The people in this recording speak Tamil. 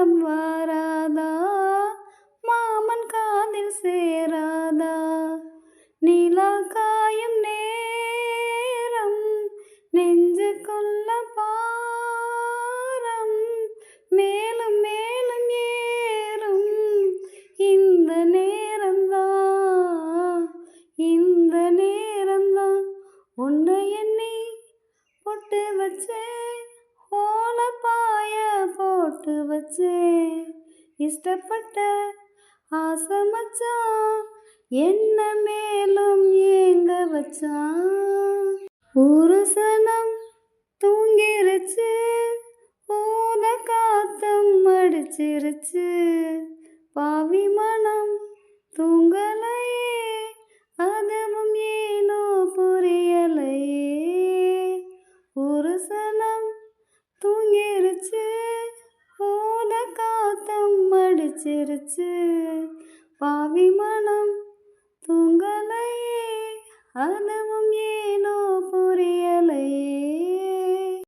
காலம் வாராதா, மாமன் காதில் சேராதா, நிலா காயும் நேரம் நெஞ்சுக்குள்ள பாரம் மேலும் மேலும் ஏறும் இந்த நேரம்தான், இந்த நேரம்தான். உன்னை எண்ணி பொட்டு வச்சேன், ஓலப்பாய போட்டு வச்சேன், இஷ்டப்பட்ட ஆசை மச்சான் என்ன மேலும் ஏங்க வச்சான். ஒரு சனம் தூங்கிருச்சு, ஊத காத்தும் அடிச்சிருச்சு, பாவி மனம் தூங்கலையே, அதுவும் ஏனோ புரியலையே. ஒரு சனம் தூங்கிருச்சு, ஊத காத்தும் அடிச்சிருச்சு, பாவி மனம்